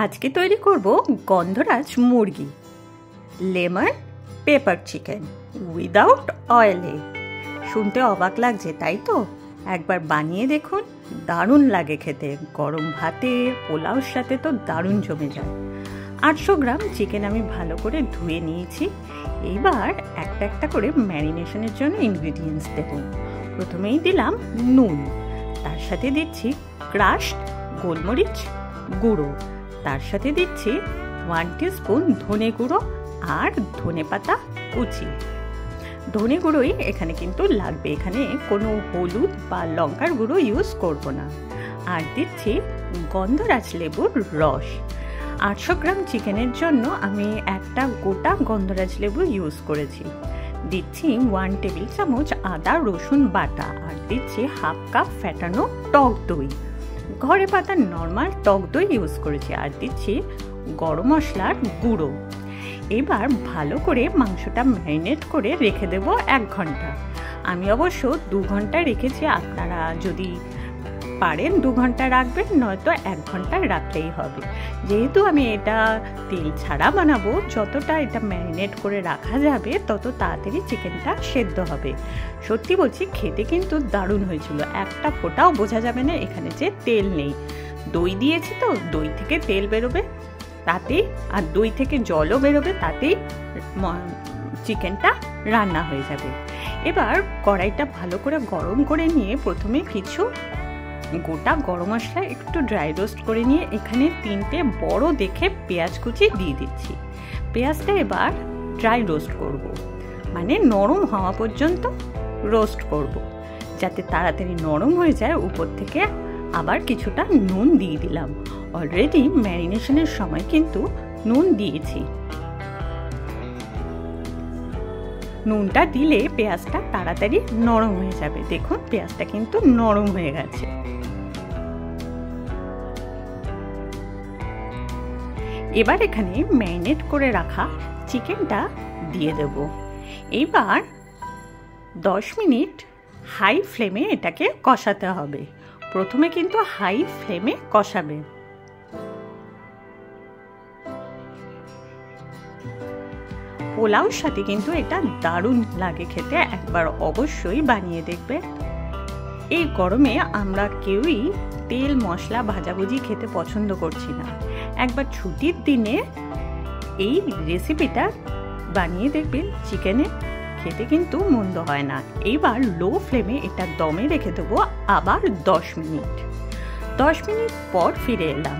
আজকে তৈরি করব গন্ধরাজ মুরগি লেমন পেপার চিকেন উইদাউট অয়েলে। শুনতে অবাক লাগছে তাই তো? একবার বানিয়ে দেখুন, দারুণ লাগে খেতে। গরম ভাতে পোলাওর সাথে তো দারুণ জমে যায়। 800 গ্রাম চিকেন আমি ভালো করে ধুয়ে নিয়েছি। এবার একটা একটা করে ম্যারিনেশনের জন্য ইনগ্রিডিয়েন্টস দেব। প্রথমেই দিলাম নুন, তার সাথে দিচ্ছি ক্রাশড গোলমরিচ গুঁড়ো, তার সাথে দিচ্ছি 1 টিস্পুন ধনে গুঁড়ো আর ধনে পাতা কুচি। ধনে গুঁড়োই এখানে কিন্তু লাগবে, এখানে কোনো হলুদ বা লঙ্কার গুঁড়ো ইউজ করব না। আর দিচ্ছি গন্ধরাজ লেবুর রস। 800 গ্রাম চিকেনের জন্য আমি একটা গোটা গন্ধরাজ লেবু ইউজ করেছি। দিচ্ছি 1 টেবিল চামচ আদা রসুন বাটা, আর দিচ্ছি হাফ কাপ ফ্যাটানো টক দই, ঘরে পাতা নর্মাল টক দই ইউজ করেছি, আর দিচ্ছি গরম মশলার গুঁড়ো। এবার ভালো করে মাংসটা ম্যারিনেট করে রেখে দেব 1 ঘন্টা। আমি অবশ্য 2 ঘন্টা রেখেছি, আপনারা যদি পারেন 2 ঘন্টা রাখবেন, নয়তো 1 ঘন্টা রাখলেই হবে। যেহেতু আমি এটা তেল ছাড়া বানাবো, যতটা এটা ম্যারিনেট করে রাখা যাবে তত তাড়াতাড়ি চিকেনটা সেদ্ধ হবে। সত্যি বলছি, খেতে কিন্তু দারুণ হয়েছিল। একটা ফোঁটাও বোঝা যাবে না এখানে যে তেল নেই। দই দিয়েছি তো, দই থেকে তেল বেরোবে তাতেই, আর দই থেকে জলও বেরোবে, তাতেই চিকেনটা রান্না হয়ে যাবে। এবার কড়াইটা ভালো করে গরম করে নিয়ে প্রথমে কিছু গোটা গরম মশলা একটু ড্রাই রোস্ট করে নিয়ে এখানে 3টে বড় দেখে পেঁয়াজ কুচি দিয়ে দিচ্ছি। পেঁয়াজটা এবার ড্রাই রোস্ট করব, মানে নরম হওয়া পর্যন্ত রোস্ট করব, যাতে তাড়াতাড়ি নরম হয়ে যায়। উপর থেকে আবার কিছুটা নুন দিয়ে দিলাম। অলরেডি ম্যারিনেশনের সময় কিন্তু নুন দিয়েছি। নুনটা দিলে পেঁয়াজটা তাড়াতাড়ি নরম হয়ে যাবে। দেখুন পেঁয়াজটা কিন্তু নরম হয়ে গেছে। এবার এখানে ম্যারিনেট করে রাখা চিকেনটা দিয়ে দেব। এবার 10 মিনিট হাই ফ্লেমে এটাকে কষাতে হবে। প্রথমে কিন্তু হাই ফ্লেমে কষাবে। পোলাওর সাথে কিন্তু এটা দারুণ লাগে খেতে, একবার অবশ্যই বানিয়ে দেখবে। এই গরমে আমরা কেউই তেল মশলা ভাজাভুজি খেতে পছন্দ করছি না। একবার ছুটির দিনে এই রেসিপিটা বানিয়ে দেখবেন, চিকেনে খেতে কিন্তু মন্দ হয় না। এইবার লো ফ্লেমে এটা দমে রেখে দেবো আবার 10 মিনিট। 10 মিনিট পর ফিরে এলাম।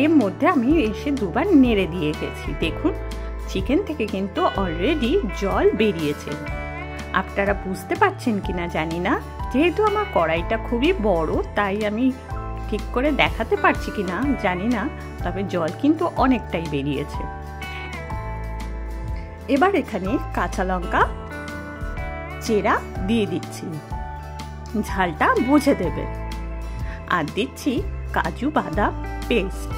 এর মধ্যে আমি এসে 2 বার নেড়ে দিয়ে গেছি। দেখুন চিকেন থেকে কিন্তু অলরেডি জল বেরিয়েছে। আপনারা বুঝতে পারছেন কিনা জানি না, যেহেতু আমার কড়াইটা খুবই বড় তাই আমি ঠিক করে দেখাতে পারছি কিনা জানি না, তবে জল কিন্তু অনেকটাই বেরিয়েছে। এবার এখানে কাঁচা লঙ্কা চেরা দিয়ে দিচ্ছি, ঝালটা বুঝে দেবে। আর দিচ্ছি কাজু বাদাম পেস্ট।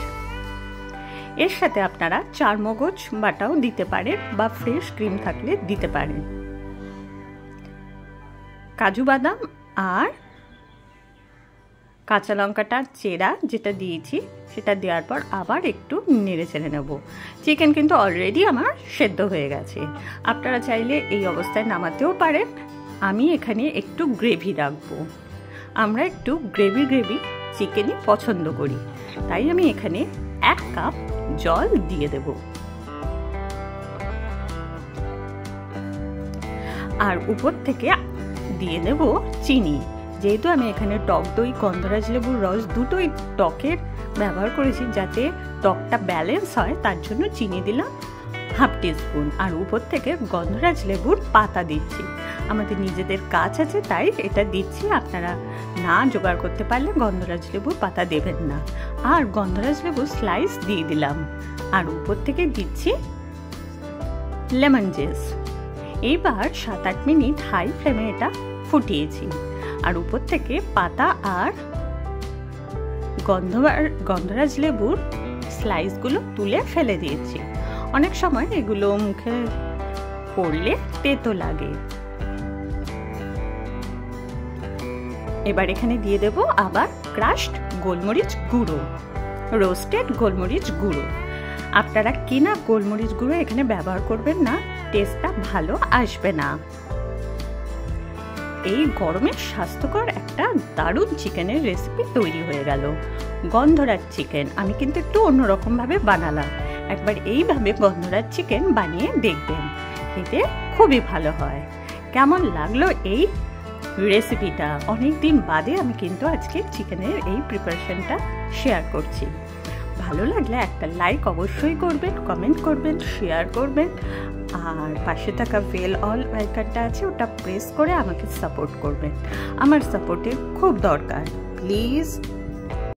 এর সাথে আপনারা চারমগজ বাটাও দিতে পারেন বা ফ্রেশ ক্রিম থাকলে দিতে পারেন। কাজু বাদাম আর কাঁচা লঙ্কাটা চেরা যেটা দিয়েছি সেটা দেওয়ার পর আবার একটু নেড়ে চেড়ে নেব। চিকেন কিন্তু অলরেডি আমার সেদ্ধ হয়ে গেছে। আপনারা চাইলে এই অবস্থায় নামাতেও পারেন। আমি এখানে একটু গ্রেভি রাখবো। আমরা একটু গ্রেভি চিকেনই পছন্দ করি, তাই আমি এখানে 1 কাপ জল দিয়ে দেব। আর উপর থেকে দিয়ে দেব চিনি। যেহেতু আমি এখানে টক দই গন্ধরাজ লেবুর রস দুটোই টকের ব্যবহার করেছি, যাতে টকটা ব্যালেন্স হয়, তার জন্য চিনি দিলাম 1/2 টিস্পুন। আর উপর থেকে গন্ধরাজ লেবুর পাতা দিচ্ছি। আমাদের নিজেদের গাছ আছে তাই এটা দিচ্ছি। আপনারা না জোগাড় করতে পারলে গন্ধরাজ লেবুর পাতা দেবেন না। আর গন্ধরাজ লেবুর স্লাইস দিয়ে দিলাম। আর উপর থেকে দিচ্ছি লেমন জুস। এইবার 7-8 মিনিট হাই ফ্লেমে এটা ফুটিয়েছি। আর উপর থেকে পাতা আর গন্ধরাজ লেবুর স্লাইসগুলো তুলে ফেলে দিয়েছি। অনেক সময় এগুলো মুখে পড়লে তেতো লাগে। এবার এখানে দিয়ে দেব আবার ক্রাশড গোলমরিচ গুঁড়ো। রোস্টেড গোলমরিচ গুঁড়ো। আপনারা কেনা গোলমরিচ গুঁড়ো এখানে ব্যবহার করবেন না, টেস্টটা ভালো আসবে না। এই গরমে স্বাস্থ্যকর একটা দারুণ চিকেনের রেসিপি তৈরি হয়ে গেল। গন্ধরাজ চিকেন আমি কিন্তু একটু অন্যরকমভাবে বানালাম, একবার এইভাবে গন্ধরাজ চিকেন বানিয়ে দেখবেন, এতে খুবই ভালো হয়। কেমন লাগলো এই রেসিপিটা? অনেকদিন বাদে আমি কিন্তু আজকে চিকেনের এই প্রিপারেশনটা শেয়ার করছি। ভালো লাগলে একটা লাইক অবশ্যই করবেন, কমেন্ট করবেন, শেয়ার করবেন, আর পাশে থাকা বেল অল আইকনটা আছে ওটা প্রেস করে আমাকে সাপোর্ট করবেন। আমার সাপোর্টের খুব দরকার, প্লিজ।